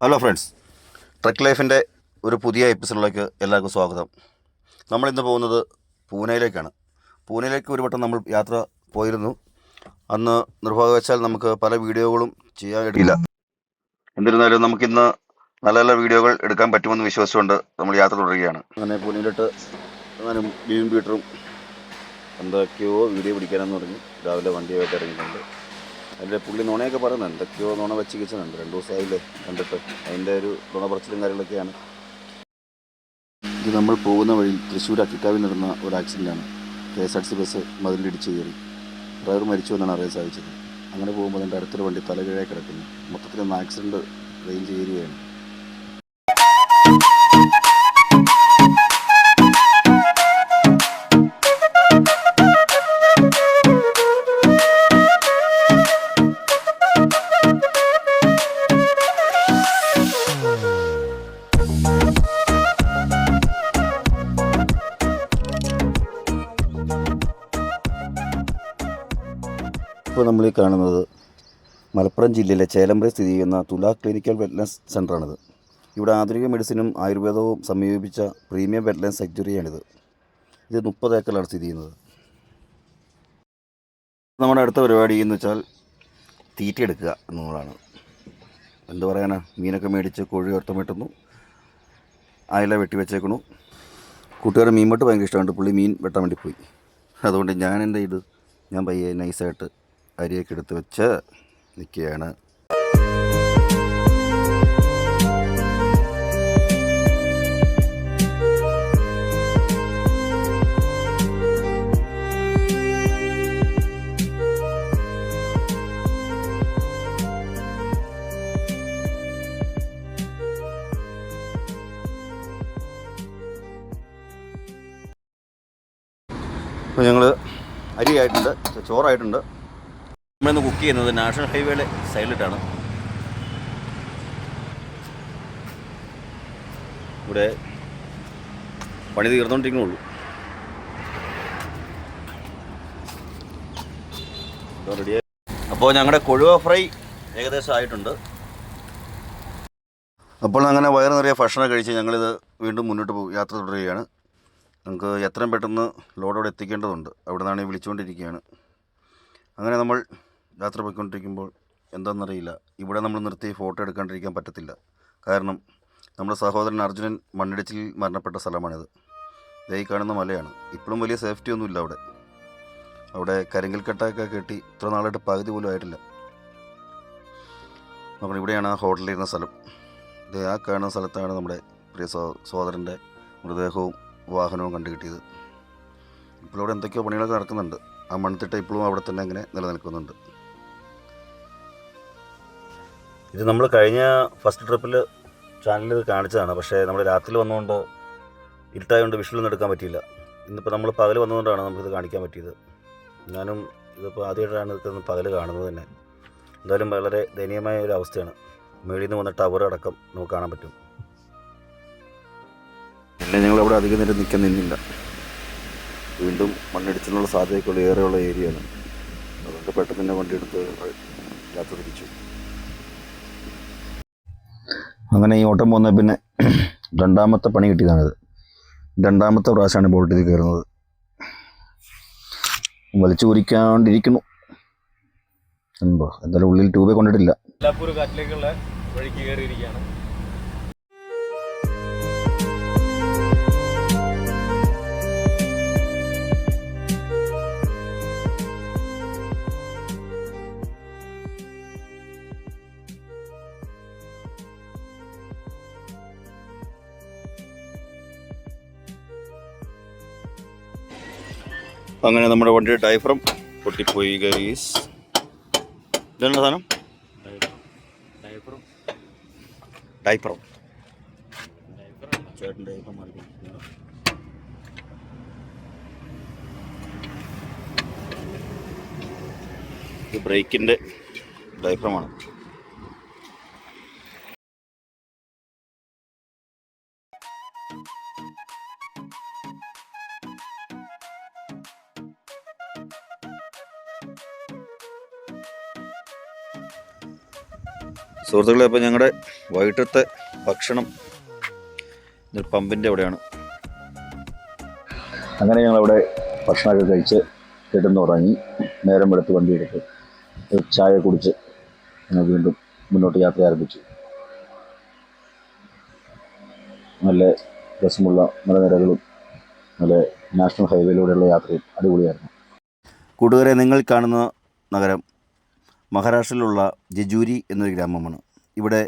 Hello friends, truck ലൈഫിൻ്റെ ഒരു പുതിയ എപ്പിസോഡിലേക്ക് എല്ലാവർക്കും സ്വാഗതം. നമ്മളിന്ന് പോകുന്നത് പൂനെയിലേക്കാണ്. പൂനെയിലേക്ക് ഒരു വട്ടം നമ്മൾ യാത്ര പോയിരുന്നു. അന്ന് നിർഭാഗ്യവശാൽ നമുക്ക് പല വീഡിയോകളും ചെയ്യാൻ കഴിയില്ല. എന്നിരുന്നാലും നമുക്കിന്ന് നല്ല നല്ല വീഡിയോകൾ എടുക്കാൻ പറ്റുമെന്ന് വിശ്വസിച്ചുകൊണ്ട് നമ്മൾ യാത്ര തുടരുകയാണ്. അങ്ങനെ പൂനെയിലോട്ട് ഞാനും ബീവും പീറ്ററും എന്തൊക്കെയോ വീഡിയോ പിടിക്കാനെന്ന് പറഞ്ഞ് രാവിലെ വണ്ടിയായിട്ട് ഇറങ്ങിയിട്ടുണ്ട്. അതിൻ്റെ പുള്ളി നുണയൊക്കെ പറയുന്നത് എന്തൊക്കെയോ നുണ വെച്ച് കിച്ചുന്നുണ്ട്. 2 ദിവസമായില്ലേ കണ്ടിട്ട്. അതിൻ്റെ ഒരു നുണ പറച്ചിലും കാര്യങ്ങളൊക്കെയാണ്. ഇത് നമ്മൾ പോകുന്ന വഴി തൃശ്ശൂർ അക്കിക്കാവിൽ നടന്ന ഒരു ആക്സിഡൻ്റാണ്. KSRTC ബസ് മതിലിടിച്ച് കയറി ഡ്രൈവർ മരിച്ചു എന്നാണ് അറിയാൻ സാധിച്ചത്. അങ്ങനെ പോകുമ്പോൾ അതിൻ്റെ അടുത്തൊരു വണ്ടി തലകീഴായി കിടക്കുന്നു. മൊത്തത്തിലൊന്ന് ആക്സിഡൻറ്റ് റേഞ്ച് ഏരിയയാണ്. ഇപ്പോൾ നമ്മൾ ഈ കാണുന്നത് മലപ്പുറം ജില്ലയിലെ ചേലമ്പ്ര സ്ഥിതി ചെയ്യുന്ന തുല ക്ലിനിക്കൽ വെറ്റ്നസ് സെൻ്ററാണിത്. ഇവിടെ ആധുനിക മെഡിസിനും ആയുർവേദവും സമീപിച്ച പ്രീമിയം വെറ്റ്നസ് സാങ്ച്വറിയാണിത്. ഇത് 30 ഏക്കറിലാണ് സ്ഥിതി ചെയ്യുന്നത്. നമ്മുടെ അടുത്ത പരിപാടി എന്ന് വെച്ചാൽ തീറ്റ എടുക്കുക എന്നുള്ളതാണ്. എന്ത് പറയാനാ, മീനൊക്കെ മേടിച്ച് കോഴി വറുത്തമിട്ടുന്നു, അയല വെട്ടി വെച്ചേക്കണു. കൂട്ടുകാരൻ മീൻ വെട്ട് ഭയങ്കര ഇഷ്ടമുണ്ട്. പുള്ളി മീൻ വെട്ടാൻ വേണ്ടി പോയി. അതുകൊണ്ട് ഞാൻ പയ്യെ നൈസായിട്ട് അരിയൊക്കെ എടുത്ത് വെച്ച് നിൽക്കുകയാണ്. അപ്പോൾ ഞങ്ങൾ അരിയായിട്ടുണ്ട്, ചോറായിട്ടുണ്ട്. നമ്മളിന്ന് കുക്ക് ചെയ്യുന്നത് നാഷണൽ ഹൈവേയുടെ സൈഡിലിട്ടാണ്. ഇവിടെ പണി തീർന്നുകൊണ്ടിരിക്കുന്നുള്ളൂ. റെഡിയായി. അപ്പോൾ ഞങ്ങളുടെ കൊഴുവ ഫ്രൈ ഏകദേശം ആയിട്ടുണ്ട്. അപ്പോൾ അങ്ങനെ വയറ് നിറയെ ഭക്ഷണം കഴിച്ച് ഞങ്ങളിത് വീണ്ടും മുന്നോട്ട് യാത്ര തുടരുകയാണ്. നമുക്ക് എത്രയും പെട്ടെന്ന് ലോഡ് അവിടെ എത്തിക്കേണ്ടതുണ്ട്. അവിടെ നിന്നാണെങ്കിൽ വിളിച്ചുകൊണ്ടിരിക്കുകയാണ്. അങ്ങനെ നമ്മൾ യാത്ര പോയിക്കൊണ്ടിരിക്കുമ്പോൾ എന്താണെന്നറിയില്ല, ഇവിടെ നമ്മൾ നിർത്തി ഫോട്ടോ എടുക്കാണ്ടിരിക്കാൻ പറ്റത്തില്ല. കാരണം നമ്മുടെ സഹോദരൻ അർജുനൻ മണ്ണിടിച്ചിലിൽ മരണപ്പെട്ട സ്ഥലമാണിത്. ദേ ഈ കാണുന്ന മലയാണ്. ഇപ്പോഴും വലിയ സേഫ്റ്റി ഒന്നുമില്ല അവിടെ കരിങ്കൽ കെട്ടൊക്കെ കെട്ടി ഇത്ര നാളായിട്ട് പകുതി പോലും ആയിട്ടില്ല. നമ്മൾ ഇവിടെയാണ് ആ ഹോട്ടലിലിരുന്ന സ്ഥലം. ഇത് ആ കാണുന്ന സ്ഥലത്താണ് നമ്മുടെ പ്രിയ സഹോദരൻ്റെ മൃതദേഹവും വാഹനവും കണ്ടു കിട്ടിയത്. ഇപ്പോൾ ഇവിടെ എന്തൊക്കെയോ പണികളൊക്കെ നടക്കുന്നുണ്ട്. ആ മൺതിട്ട ഇപ്പോഴും അവിടെ തന്നെ അങ്ങനെ നിലനിൽക്കുന്നുണ്ട്. ഇത് നമ്മൾ കഴിഞ്ഞ ഫസ്റ്റ് ട്രിപ്പിൽ ചാനലിൽ കാണിച്ചതാണ്. പക്ഷേ നമ്മൾ രാത്രി വന്നുകൊണ്ട് ഇരുട്ടായതുകൊണ്ട് വിഷ്വലൊന്നും എടുക്കാൻ പറ്റിയില്ല. ഇന്നിപ്പോൾ നമ്മൾ പകൽ വന്നുകൊണ്ടാണ് നമുക്കിത് കാണിക്കാൻ പറ്റിയത്. ഞാനും ഇതിപ്പോൾ ആദ്യമായിട്ടാണ് ഇതൊന്ന് പകൽ കാണുന്നത് തന്നെ. എന്തായാലും വളരെ ദയനീയമായ ഒരു അവസ്ഥയാണ്. മേളിൽ നിന്ന് വന്ന ടവർ അടക്കം നമുക്ക് കാണാൻ പറ്റും. പിന്നെ ഞങ്ങളവിടെ അധികം നേരം നിന്നില്ല. വീണ്ടും മണ്ണിടിച്ചിലുള്ള സാധ്യതയ്ക്കുള്ള ഏറെയുള്ള ഏരിയയാണ്. അതുകൊണ്ട് പെട്ടെന്ന് തന്നെ വണ്ടിയെടുത്ത് യാത്ര തിരിച്ചു. അങ്ങനെ ഈ ഓട്ടം പോകുന്ന പിന്നെ രണ്ടാമത്തെ പണി കിട്ടിയതാണിത്. രണ്ടാമത്തെ പ്രാവശ്യമാണ് ബോട്ടിൽ കയറുന്നത്. വലിച്ചു കുരിക്കാണ്ടിരിക്കുന്നു. എന്തായാലും ഉള്ളിൽ ട്യൂബെ കൊണ്ടിട്ടില്ല. കാറ്റിലേക്കുള്ള വഴിക്ക് കയറിയിരിക്കുകയാണ്. അങ്ങനെ നമ്മുടെ വണ്ടിയുടെ ഡയഫ്രം പൊട്ടിപ്പോയി ഗൈസ്. ഇതാണ് സാധനം, ഡയഫ്രം. ചേട്ടൻ ഡയഫ്രം മാറി. ഇത് ബ്രേക്കിൻ്റെ ഡയഫ്രമാണ്. സുഹൃത്തുക്കളെ, അപ്പോൾ ഞങ്ങളുടെ വൈകിട്ടത്തെ ഭക്ഷണം ഒരു പമ്പിൻ്റെ അവിടെയാണ്. അങ്ങനെ ഞങ്ങളവിടെ ഭക്ഷണമൊക്കെ കഴിച്ച് കിടന്നുറങ്ങി. നേരം വെളുത്ത് വണ്ടിയെടുത്ത് ചായ കുടിച്ച് ഞങ്ങൾ വീണ്ടും മുന്നോട്ട് യാത്ര ആരംഭിച്ചു. നല്ല രസമുള്ള മലനിരകളും നല്ല നാഷണൽ ഹൈവേയിലൂടെയുള്ള യാത്രയും അടിപൊളിയായിരുന്നു. കൂട്ടുകാരെ, നിങ്ങൾ കാണുന്ന നഗരം മഹാരാഷ്ട്രയിലുള്ള ജജൂരി എന്നൊരു ഗ്രാമമാണ്. ഇവിടെ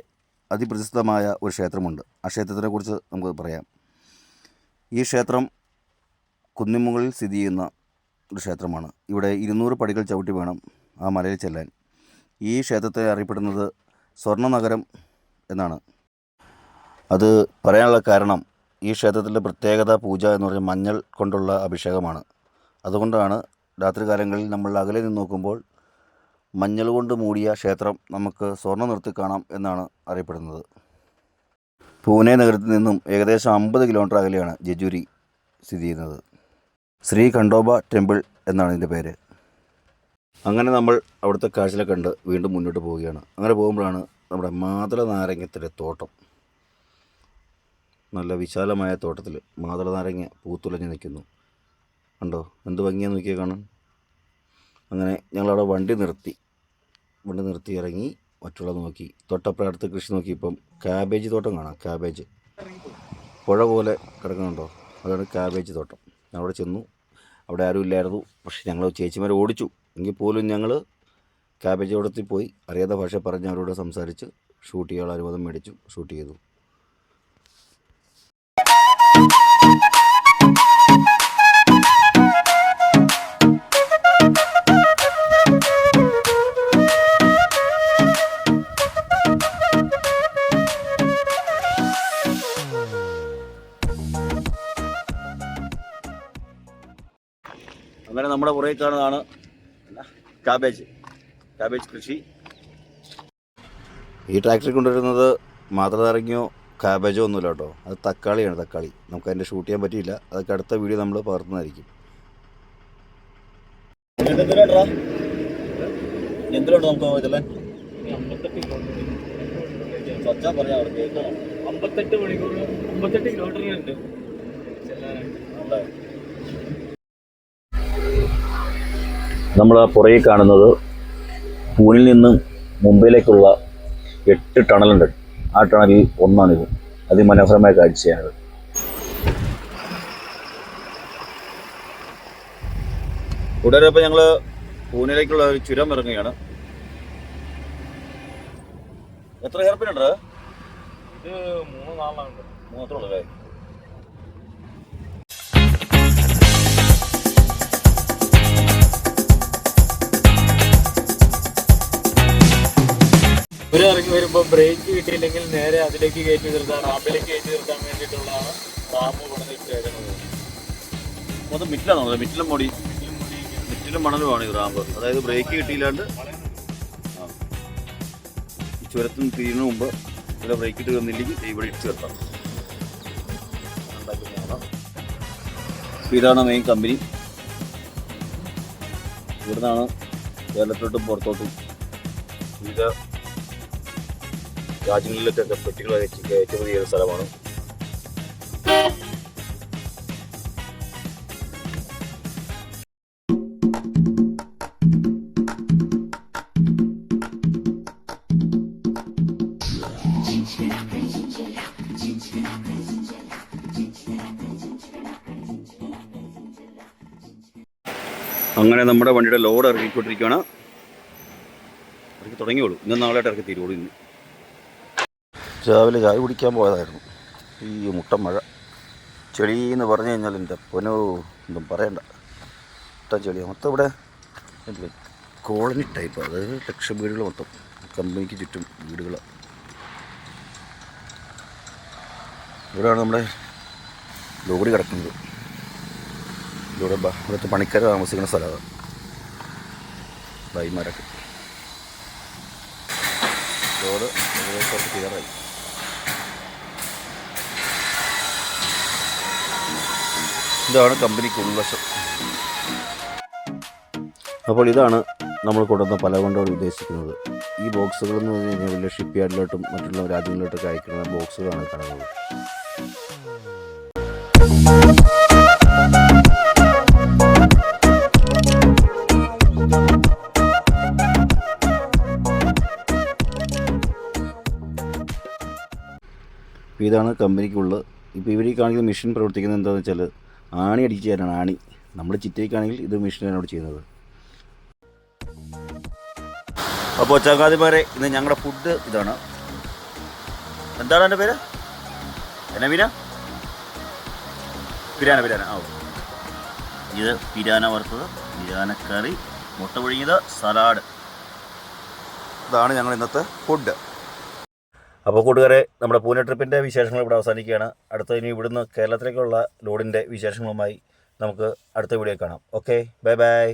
അതിപ്രസിദ്ധമായ ഒരു ക്ഷേത്രമുണ്ട്. ആ ക്ഷേത്രത്തിനെക്കുറിച്ച് നമുക്ക് പറയാം. ഈ ക്ഷേത്രം കുന്നിൻമുകളിൽ സ്ഥിതി ചെയ്യുന്ന ഒരു ക്ഷേത്രമാണ്. ഇവിടെ 200 പടികൾ ചവിട്ടി വേണം ആ മലയിൽ ചെല്ലാൻ. ഈ ക്ഷേത്രത്തെ അറിയപ്പെടുന്നത് സ്വർണ്ണ നഗരം എന്നാണ്. അത് പറയാനുള്ള കാരണം ഈ ക്ഷേത്രത്തിൻ്റെ പ്രത്യേകത പൂജ എന്ന് പറഞ്ഞാൽ മഞ്ഞൾ കൊണ്ടുള്ള അഭിഷേകമാണ്. അതുകൊണ്ടാണ് രാത്രികാലങ്ങളിൽ നമ്മൾ അകലെ നിന്ന് നോക്കുമ്പോൾ മഞ്ഞൾ കൊണ്ട് മൂടിയ ക്ഷേത്രം നമുക്ക് സ്വർണ്ണ നിറത്തിൽ കാണാം എന്നാണ് അറിയപ്പെടുന്നത്. പൂനെ നഗരത്തിൽ നിന്നും ഏകദേശം 50 കിലോമീറ്റർ അകലെയാണ് ജജൂരി സ്ഥിതി ചെയ്യുന്നത്. ശ്രീ ഖണ്ഡോബ ടെമ്പിൾ എന്നാണ് ഇതിൻ്റെ പേര്. അങ്ങനെ നമ്മൾ അവിടുത്തെ കാഴ്ചകളെ കണ്ട് വീണ്ടും മുന്നോട്ട് പോവുകയാണ്. അങ്ങനെ പോകുമ്പോഴാണ് നമ്മുടെ മാതള നാരങ്ങത്തിൻ്റെ തോട്ടം. നല്ല വിശാലമായ തോട്ടത്തിൽ മാതള നാരങ്ങ പൂത്തുലഞ്ഞ് നിൽക്കുന്നു. കണ്ടോ, എന്ത് ഭംഗിയാന്ന് നോക്കിയാൽ കാണാൻ. അങ്ങനെ ഞങ്ങളവിടെ വണ്ടി നിർത്തി ഇറങ്ങി മറ്റുള്ളത് നോക്കി. തൊട്ടപ്പുറത്ത് കൃഷി നോക്കിയപ്പം ക്യാബേജ് തോട്ടം കാണാം. ക്യാബേജ് പുഴ പോലെ കിടക്കുന്നുണ്ടോ, അതാണ് ക്യാബേജ് തോട്ടം. അവിടെ ചെന്നു. അവിടെ ആരും ഇല്ലായിരുന്നു. പക്ഷേ ഞങ്ങൾ ചേച്ചിമാരെ ഓടിച്ചു. എങ്കിൽ പോലും ഞങ്ങൾ ക്യാബേജ് തോട്ടത്തിൽ പോയി അറിയാത്ത ഭാഷ പറഞ്ഞ് അവരോട് സംസാരിച്ച് ഷൂട്ട് ചെയ്യാനുള്ള അനുവാദം മേടിച്ചു. ഷൂട്ട് ചെയ്തു. അങ്ങനെ നമ്മുടെ പുറകെ കാണുന്നതാണ് ക്യാബേജ് കൃഷി. ഈ ട്രാക്ടറിൽ കൊണ്ടുവരുന്നത് മാതള നാരങ്ങയോ ക്യാബേജോ ഒന്നുമില്ല കേട്ടോ, അത് തക്കാളിയാണ്. തക്കാളി നമുക്ക് അതിൻ്റെ ഷൂട്ട് ചെയ്യാൻ പറ്റിയില്ല. അതൊക്കെ അടുത്ത വീഡിയോ നമ്മൾ പകർത്തുന്നതായിരിക്കും. എന്തിലുണ്ട് നമുക്ക് ഇതല്ലേ 58 കിലോമീറ്ററിലുണ്ട്. നമ്മൾ ആ പുറകെ കാണുന്നത് പൂനിൽ നിന്നും മുംബൈയിലേക്കുള്ള 8 ടണലുണ്ട്. ആ ടണലിൽ ഒന്നാണിത്. അതിമനോഹരമായ കാഴ്ചയാണിത്. കൂടാതെ ഇപ്പോൾ ഞങ്ങൾ പൂനെയിലേക്കുള്ള ഒരു ചുരം ഇറങ്ങുകയാണ്. എത്ര ഹെയർപിനുണ്ട്? ഇത് 3-4 മൂന്നത്രയുള്ളല്ലേ? ഇറങ്ങി വരുമ്പോൾ ബ്രേക്ക് കിട്ടിയില്ലെങ്കിൽ നേരെ അതിലേക്ക് കയറ്റി നിർത്താൻ, റാമ്പിലേക്ക് കയറ്റി നിർത്താൻ വേണ്ടിയിട്ടുള്ളതാണ് റാമ്പ് പണിത് ഇട്ടേക്കുന്നത്. മൊത്തം മിറ്റിലാണോ? മിറ്റിലും മണലുമാണ് ഈ റാമ്പ്. അതായത് ബ്രേക്ക് കിട്ടിയില്ലാണ്ട് ഈ ചുരത്തിന് തിരിയുന്നതിന് മുമ്പ് ഇവിടെ ബ്രേക്ക് ഇട്ട് തന്നില്ലെങ്കിൽ ഇവിടെ ഇട്ട് ചേർത്താം. ഇതാണ് മെയിൻ കമ്പനി. ഇവിടുന്നാണ് കേരളത്തിലോട്ടും പുറത്തോട്ടും വിവിധ രാജ്യങ്ങളിലൊക്കെ പെട്ടികൾ കയറ്റുമതി ചെയ്യുന്ന സ്ഥലമാണ്. അങ്ങനെ നമ്മുടെ വണ്ടിയുടെ ലോഡ് ഇറക്കിക്കൊണ്ടിരിക്കുകയാണ്. ഇറക്കി തുടങ്ങിയോളൂ. ഇന്ന് നാളായിട്ട് ഇറക്കി തീരുള്ളൂ. ഇന്ന് രാവിലെ ചായ കുടിക്കാൻ പോയതായിരുന്നു. ഈ മുട്ട മഴ ചെളി എന്ന് പറഞ്ഞു കഴിഞ്ഞാൽ എൻ്റെ പൊന്നോ ഒന്നും പറയണ്ട. മൊത്തം ചെളിയാണ്. മൊത്തം ഇവിടെ കോളനി ടൈപ്പ്, അതായത് ലക്ഷം വീടുകൾ മൊത്തം കമ്പനിക്ക് ചുറ്റും വീടുകൾ. ഇവിടെയാണ് നമ്മുടെ ലോറി കിടക്കുന്നത്. ഇവിടുത്തെ പണിക്കാർ താമസിക്കുന്ന സ്ഥലമാണ്. ഭായിമാരൊക്കെ ലോഡ് ഏകദേശം ക്ലിയറായി. ഇതാണ് കമ്പനിക്ക് ഉൾവശം. അപ്പോൾ ഇതാണ് നമ്മൾ കൊണ്ടുവന്ന പല കൊണ്ടാണ് ഉദ്ദേശിക്കുന്നത്. ഈ ബോക്സുകൾ എന്ന് പറഞ്ഞു കഴിഞ്ഞാൽ വലിയ ഷിപ്പ് യാർഡിലോട്ടും മറ്റുള്ള രാജ്യങ്ങളിലോട്ടൊക്കെ അയക്കുന്ന ബോക്സുകളാണ് കാണുന്നത്. അപ്പോൾ ഇതാണ് കമ്പനിക്കുള്ളത്. ഇപ്പോൾ ഇവർ ഈ കാണിക്കുന്ന മെഷീൻ പ്രവർത്തിക്കുന്നത് എന്താണെന്ന് വെച്ചാൽ ആണി അടിച്ച് തരാനാണ്. ആണി നമ്മൾ ചിറ്റയ്ക്കാണെങ്കിൽ ഇത് മെഷീനാണ് ചെയ്യുന്നത്. അപ്പോൾ ചങ്ങാതിമാരെ, ഇന്ന് ഞങ്ങളുടെ ഫുഡ് ഇതാണ്. എന്താണ് എൻ്റെ പേര്? എന്നാ പിരാന? ആ, ഇത് പിരാന വറുത്തത്, പിരാനക്കറി, മുട്ട പുഴുങ്ങിയത്, സലാഡ്. ഇതാണ് ഞങ്ങൾ ഇന്നത്തെ ഫുഡ്. അപ്പോൾ കൂട്ടുകാരെ, നമ്മുടെ പൂനെ ട്രിപ്പിൻ്റെ വിശേഷങ്ങൾ ഇവിടെ അവസാനിക്കുകയാണ്. അടുത്ത ഇനി ഇവിടുന്ന് കേരളത്തിലേക്കുള്ള ലോഡിൻ്റെ വിശേഷങ്ങളുമായി നമുക്ക് അടുത്ത വീഡിയോ കാണാം. Okay, bye bye.